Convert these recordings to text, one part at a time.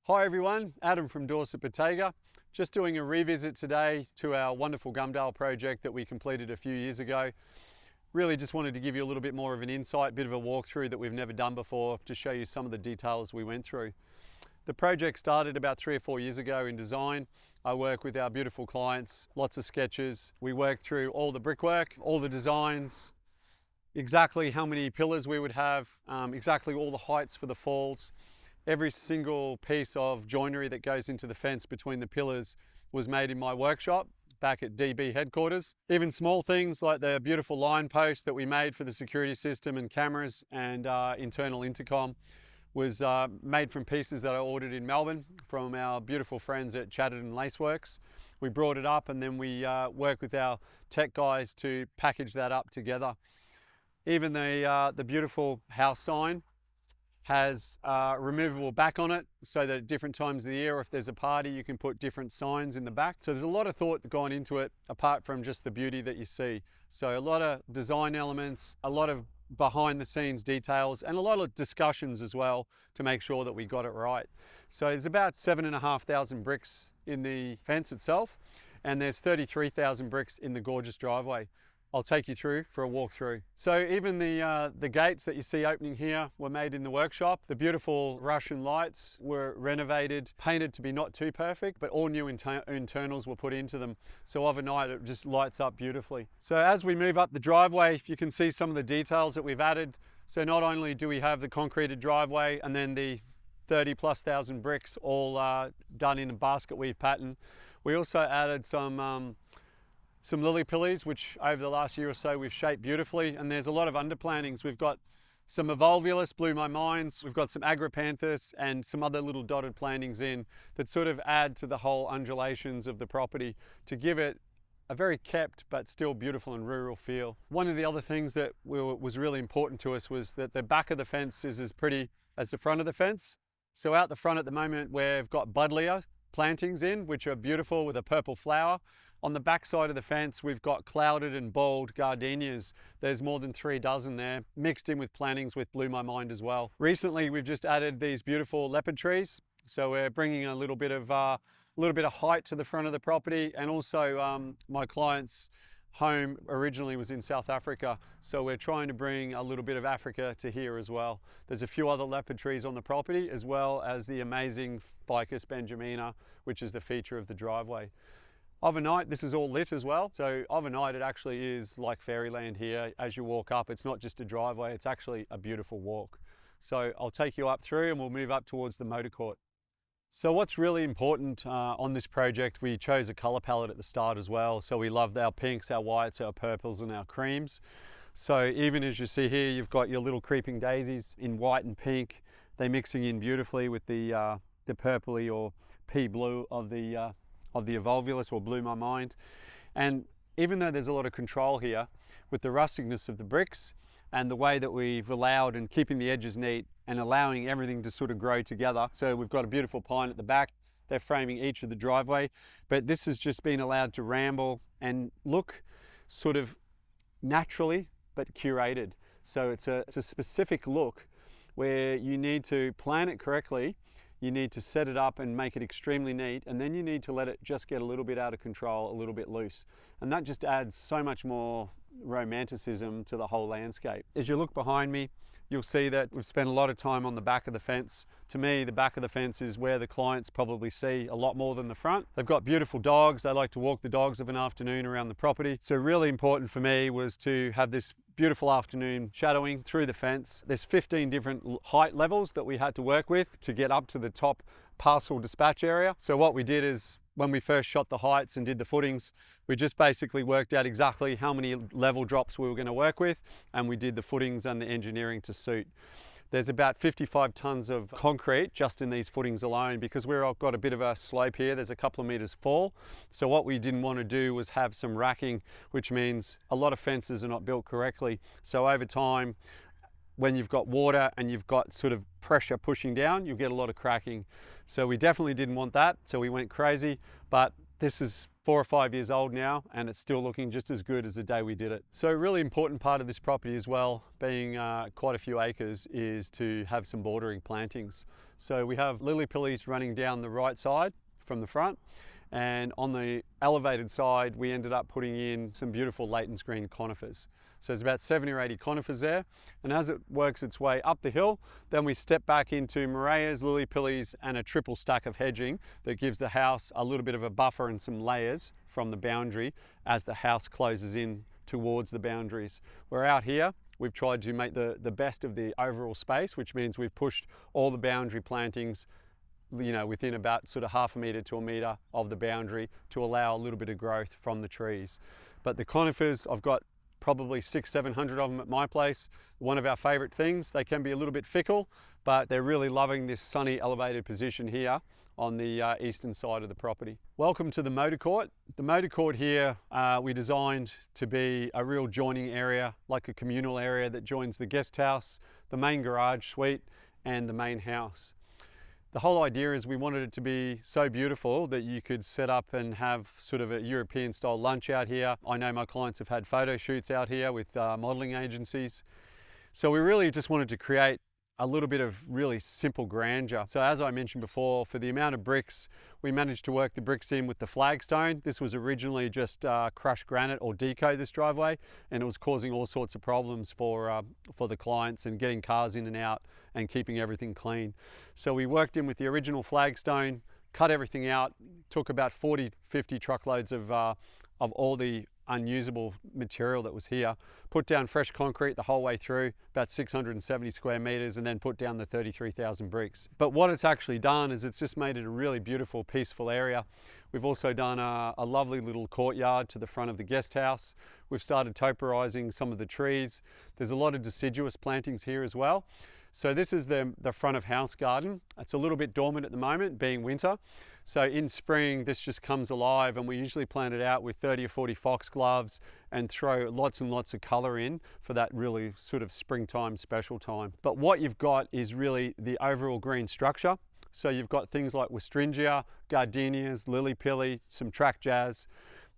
Hi everyone, Adam from Dorset Bottega. Just doing a revisit today to our wonderful Gumdale project that we completed a few years ago. Really just wanted to give you a little bit more of an insight, bit of a walkthrough that we've never done before to show you some of the details we went through. The project started about 3 or 4 years ago in design. I work with our beautiful clients, lots of sketches. We work through all the brickwork, all the designs, exactly how many pillars we would have, exactly all the heights for the falls. Every single piece of joinery that goes into the fence between the pillars was made in my workshop back at DB headquarters. Even small things like the beautiful line post that we made for the security system and cameras and internal intercom was made from pieces that I ordered in Melbourne from our beautiful friends at Chatterton Laceworks. We brought it up and then we worked with our tech guys to package that up together. Even the beautiful house sign has a removable back on it so that at different times of the year, if there's a party, you can put different signs in the back. So there's a lot of thought gone into it apart from just the beauty that you see. So a lot of design elements, a lot of behind the scenes details, and a lot of discussions as well to make sure that we got it right. So there's about 7,500 bricks in the fence itself, and there's 33,000 bricks in the gorgeous driveway. I'll take you through for a walkthrough. So even the gates that you see opening here were made in the workshop. The beautiful Russian lights were renovated, painted to be not too perfect, but all new internals were put into them. So overnight it just lights up beautifully. So as we move up the driveway, you can see some of the details that we've added. So not only do we have the concreted driveway and then the 30,000+ bricks all done in a basket weave pattern, we also added some lily pillies, which over the last year or so we've shaped beautifully, and there's a lot of underplantings. We've got some evolvulus, blew my mind. We've got some agrapanthus and some other little dotted plantings in that sort of add to the whole undulations of the property to give it a very kept but still beautiful and rural feel. One of the other things that was really important to us was that the back of the fence is as pretty as the front of the fence. So out the front at the moment we've got buddleia plantings in, which are beautiful with a purple flower. On the back side of the fence, we've got clouded and bold gardenias. There's more than 3 dozen there, mixed in with plantings with blew my mind as well. Recently, we've just added these beautiful leopard trees. So we're bringing a little bit of height to the front of the property, and also my client's home originally was in South Africa, so we're trying to bring a little bit of Africa to here as well. There's a few other leopard trees on the property, as well as the amazing Ficus benjamina, which is the feature of the driveway. Overnight, this is all lit as well. So overnight, it actually is like fairyland here. As you walk up, it's not just a driveway, it's actually a beautiful walk. So I'll take you up through and we'll move up towards the motor court. So what's really important on this project, we chose a color palette at the start as well. So we loved our pinks, our whites, our purples, and our creams. So even as you see here, you've got your little creeping daisies in white and pink. They're mixing in beautifully with the purpley or pea blue of the evolvulus, or blew my mind. And even though there's a lot of control here with the rusticness of the bricks and the way that we've allowed and keeping the edges neat and allowing everything to sort of grow together. So we've got a beautiful pine at the back. They're framing each of the driveway, but this has just been allowed to ramble and look sort of naturally, but curated. So it's a specific look where you need to plan it correctly. You need to set it up and make it extremely neat, and then you need to let it just get a little bit out of control, a little bit loose. And that just adds so much more romanticism to the whole landscape. As you look behind me, you'll see that we've spent a lot of time on the back of the fence. To me, the back of the fence is where the clients probably see a lot more than the front. They've got beautiful dogs. They like to walk the dogs of an afternoon around the property. So really important for me was to have this beautiful afternoon shadowing through the fence. There's 15 different height levels that we had to work with to get up to the top parcel dispatch area. So what we did is, when we first shot the heights and did the footings, we just basically worked out exactly how many level drops we were going to work with, and we did the footings and the engineering to suit. There's about 55 tons of concrete just in these footings alone, because we've got a bit of a slope here. There's a couple of meters fall. So what we didn't want to do was have some racking, which means a lot of fences are not built correctly. So over time, when you've got water and you've got sort of pressure pushing down, you'll get a lot of cracking. So we definitely didn't want that. So we went crazy, but this is 4 or 5 years old now, and it's still looking just as good as the day we did it. So a really important part of this property as well, being quite a few acres, is to have some bordering plantings. So we have lily pillies running down the right side from the front, and on the elevated side we ended up putting in some beautiful Leighton's green conifers. So there's about 70 or 80 conifers there, and as it works its way up the hill, then we step back into Moreas, lily pillies and a triple stack of hedging that gives the house a little bit of a buffer and some layers from the boundary as the house closes in towards the boundaries. We're out here, we've tried to make the best of the overall space, which means we've pushed all the boundary plantings, you know, within about sort of 1/2 metre to 1 metre of the boundary to allow a little bit of growth from the trees. But the conifers, I've got probably 600-700 of them at my place. One of our favourite things. They can be a little bit fickle, but they're really loving this sunny elevated position here on the eastern side of the property. Welcome to the motor court. The motor court here we designed to be a real joining area, like a communal area that joins the guest house, the main garage suite and the main house. The whole idea is we wanted it to be so beautiful that you could set up and have sort of a European style lunch out here. I know my clients have had photo shoots out here with modelling agencies. So we really just wanted to create a little bit of really simple grandeur. So as I mentioned before, for the amount of bricks, we managed to work the bricks in with the flagstone. This was originally just crushed granite or deco, this driveway, and it was causing all sorts of problems for the clients and getting cars in and out and keeping everything clean. So we worked in with the original flagstone, cut everything out, took about 40-50 truckloads of all the unusable material that was here, put down fresh concrete the whole way through, about 670 square meters, and then put down the 33,000 bricks. But what it's actually done is it's just made it a really beautiful, peaceful area. We've also done a lovely little courtyard to the front of the guest house. We've started topiarizing some of the trees. There's a lot of deciduous plantings here as well. So this is the front of house garden. It's a little bit dormant at the moment, being winter. So in spring, this just comes alive, and we usually plant it out with 30 or 40 foxgloves and throw lots and lots of color in for that really sort of springtime special time. But what you've got is really the overall green structure. So you've got things like wistringia, gardenias, lily pilly, some track jazz.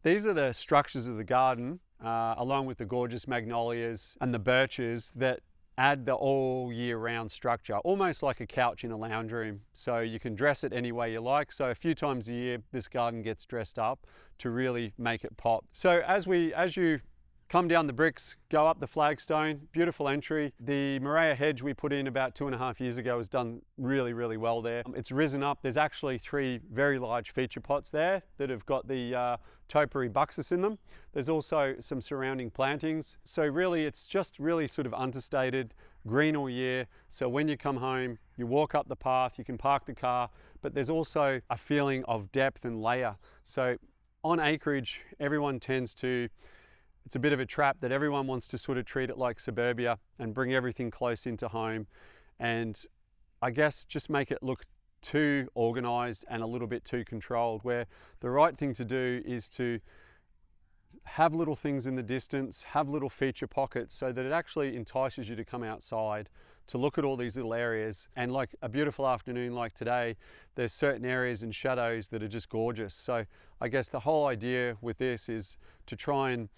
These are the structures of the garden, along with the gorgeous magnolias and the birches that add the all year round structure, almost like a couch in a lounge room. So you can dress it any way you like. So a few times a year, this garden gets dressed up to really make it pop. So as you come down the bricks, go up the flagstone, beautiful entry. The Morea hedge we put in about 2.5 years ago has done really, really well there. It's risen up. There's actually 3 very large feature pots there that have got the topiary buxus in them. There's also some surrounding plantings. So really, it's just really sort of understated, green all year. So when you come home, you walk up the path, you can park the car, but there's also a feeling of depth and layer. So on acreage, everyone tends to, it's a bit of a trap that everyone wants to sort of treat it like suburbia and bring everything close into home, and I guess just make it look too organized and a little bit too controlled, where the right thing to do is to have little things in the distance, have little feature pockets so that it actually entices you to come outside to look at all these little areas. And like a beautiful afternoon like today, there's certain areas and shadows that are just gorgeous. So I guess the whole idea with this is to try and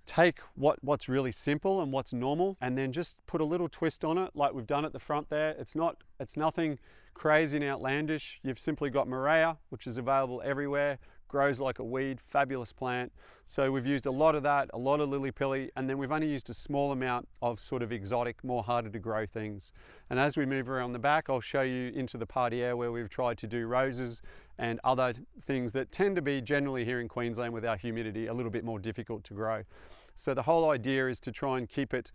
take what's really simple and what's normal and then just put a little twist on it, like we've done at the front there. It's nothing crazy and outlandish. You've simply got Morea, which is available everywhere, grows like a weed, fabulous plant. So we've used a lot of that, a lot of lily pilly, and then we've only used a small amount of sort of exotic, more harder to grow things. And as we move around the back, I'll show you into the parterre where we've tried to do roses and other things that tend to be generally here in Queensland with our humidity a little bit more difficult to grow. So the whole idea is to try and keep it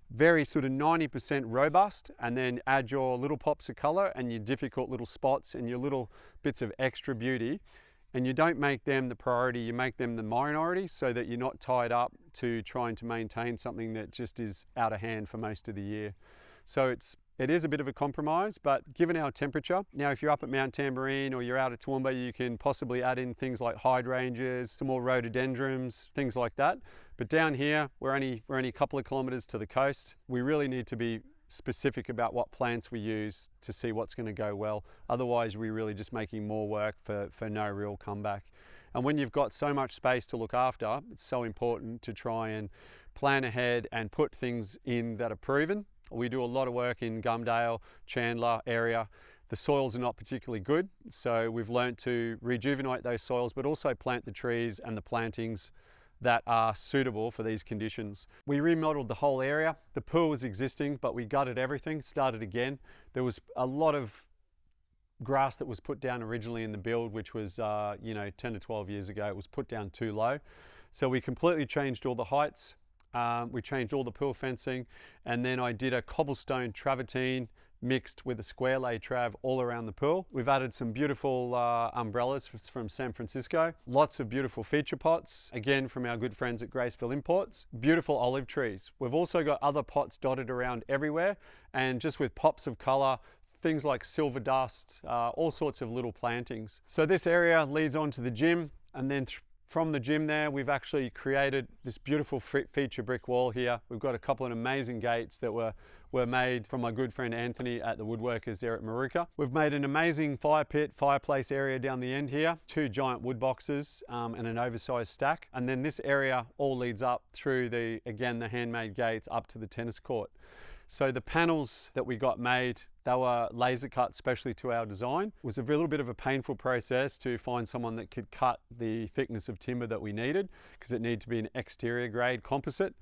very sort of 90% robust, and then add your little pops of color and your difficult little spots and your little bits of extra beauty. And you don't make them the priority, you make them the minority, so that you're not tied up to trying to maintain something that just is out of hand for most of the year. So it is a bit of a compromise, but given our temperature, now if you're up at Mount Tamborine or you're out at Toowoomba, you can possibly add in things like hydrangeas, some more rhododendrons, things like that. But down here, we're only a couple of kilometers to the coast. We really need to be specific about what plants we use to see what's going to go well. Otherwise, we're really just making more work for no real comeback. And when you've got so much space to look after, it's so important to try and plan ahead and put things in that are proven We do a lot of work in Gumdale, Chandler area. The soils are not particularly good, so we've learnt to rejuvenate those soils, but also plant the trees and the plantings that are suitable for these conditions. We remodeled the whole area. The pool was existing, but we gutted everything, started again. There was a lot of grass that was put down originally in the build, which was 10 to 12 years ago. It was put down too low. So we completely changed all the heights. We changed all the pool fencing, and then I did a cobblestone travertine mixed with a square lay trav all around the pool. We've added some beautiful umbrellas from San Francisco. Lots of beautiful feature pots, again from our good friends at Graceville Imports. Beautiful olive trees. We've also got other pots dotted around everywhere, and just with pops of color, things like silver dust, all sorts of little plantings. So this area leads on to the gym, and then from the gym there, we've actually created this beautiful feature brick wall here. We've got a couple of amazing gates that were made from my good friend Anthony at the Woodworkers there at Maruka. We've made an amazing fire pit, fireplace area down the end here, 2 giant wood boxes and an oversized stack. And then this area all leads up through the handmade gates up to the tennis court. So the panels that we got made, they were laser cut specially to our design. It was a little bit of a painful process to find someone that could cut the thickness of timber that we needed, because it needed to be an exterior grade composite.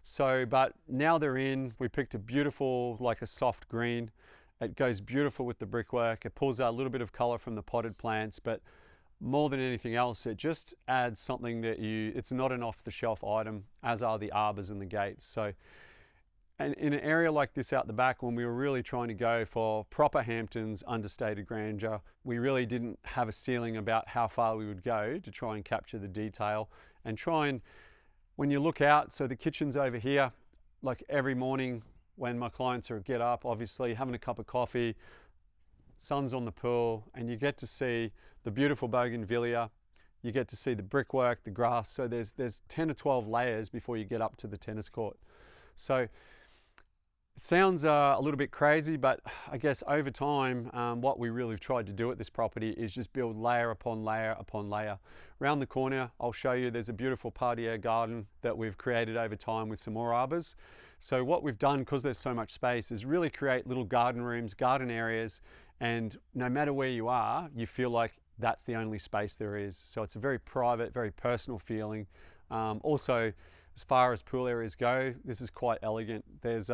So, but now they're in, we picked a beautiful, like a soft green. It goes beautiful with the brickwork. It pulls out a little bit of color from the potted plants, but more than anything else, it just adds something that it's not an off-the-shelf item, as are the arbors and the gates. So, and in an area like this out the back, when we were really trying to go for proper Hamptons, understated grandeur, we really didn't have a ceiling about how far we would go to try and capture the detail and try and, when you look out, so the kitchen's over here, like every morning when my clients get up, obviously having a cup of coffee, sun's on the pool, and you get to see the beautiful bougainvillea, you get to see the brickwork, the grass. So there's 10 to 12 layers before you get up to the tennis court. So it sounds a little bit crazy, but I guess over time, what we really tried to do at this property is just build layer upon layer upon layer. Around the corner, I'll show you, there's a beautiful parterre garden that we've created over time with some more arbors. So what we've done, because there's so much space, is really create little garden rooms, garden areas, and no matter where you are, you feel like that's the only space there is. So it's a very private, very personal feeling. Also, as far as pool areas go, this is quite elegant. There is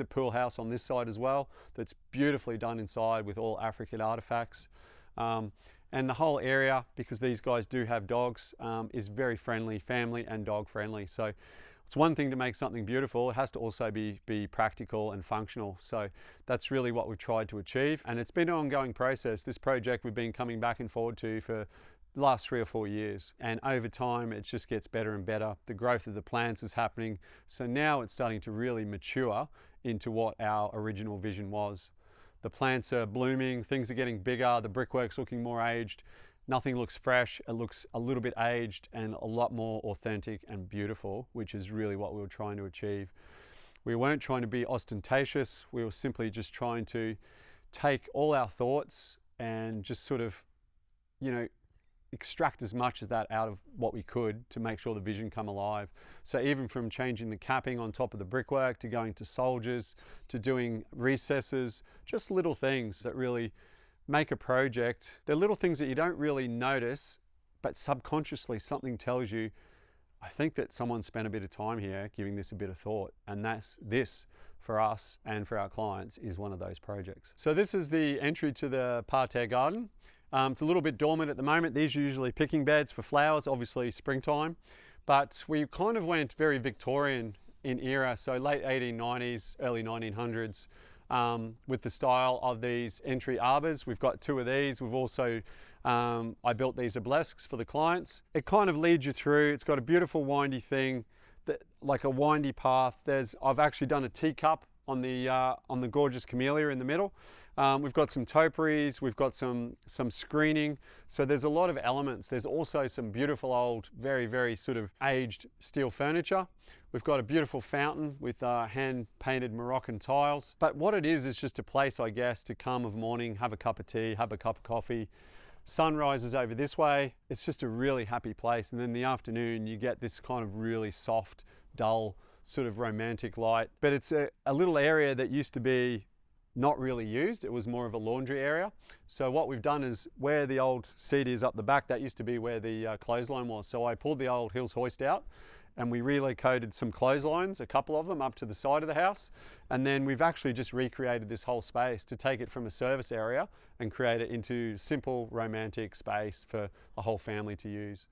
a pool house on this side as well that's beautifully done inside with all African artifacts. And the whole area, because these guys do have dogs, is very friendly, family and dog friendly. So it's one thing to make something beautiful, it has to also be practical and functional. So that's really what we've tried to achieve. And it's been an ongoing process. This project we've been coming back and forward to for the last 3 or 4 years, and over time it just gets better and better. The growth of the plants is happening, so now it's starting to really mature into what our original vision was. The plants are blooming, things are getting bigger, the brickwork's looking more aged, nothing looks fresh, it looks a little bit aged and a lot more authentic and beautiful, which is really what we were trying to achieve. We weren't trying to be ostentatious, we were simply just trying to take all our thoughts and just sort of, extract as much of that out of what we could to make sure the vision come alive. So even from changing the capping on top of the brickwork, to going to soldiers, to doing recesses, just little things that really make a project. They're little things that you don't really notice, but subconsciously something tells you, I think that someone spent a bit of time here giving this a bit of thought, and this for us and for our clients is one of those projects. So this is the entry to the parterre garden. It's a little bit dormant at the moment. These are usually picking beds for flowers, obviously springtime, but we kind of went very Victorian in era, so late 1890s, early 1900s, with the style of these entry arbors. We've got 2 of these. We've also, I built these obelisks for the clients. It kind of leads you through. It's got a beautiful windy thing, like a windy path. I've actually done a teacup on the gorgeous camellia in the middle. We've got some topiaries, we've got some screening. So there's a lot of elements. There's also some beautiful old, very, very sort of aged steel furniture. We've got a beautiful fountain with hand-painted Moroccan tiles. But what it is just a place, I guess, to come of morning, have a cup of tea, have a cup of coffee. Sun rises over this way. It's just a really happy place. And then in the afternoon, you get this kind of really soft, dull sort of romantic light. But it's a little area that used to be not really used. It was more of a laundry area. So what we've done is, where the old seat is up the back, that used to be where the clothesline was. So I pulled the old Hills hoist out and we relocated some clotheslines, a couple of them, up to the side of the house. And then we've actually just recreated this whole space to take it from a service area and create it into simple romantic space for a whole family to use.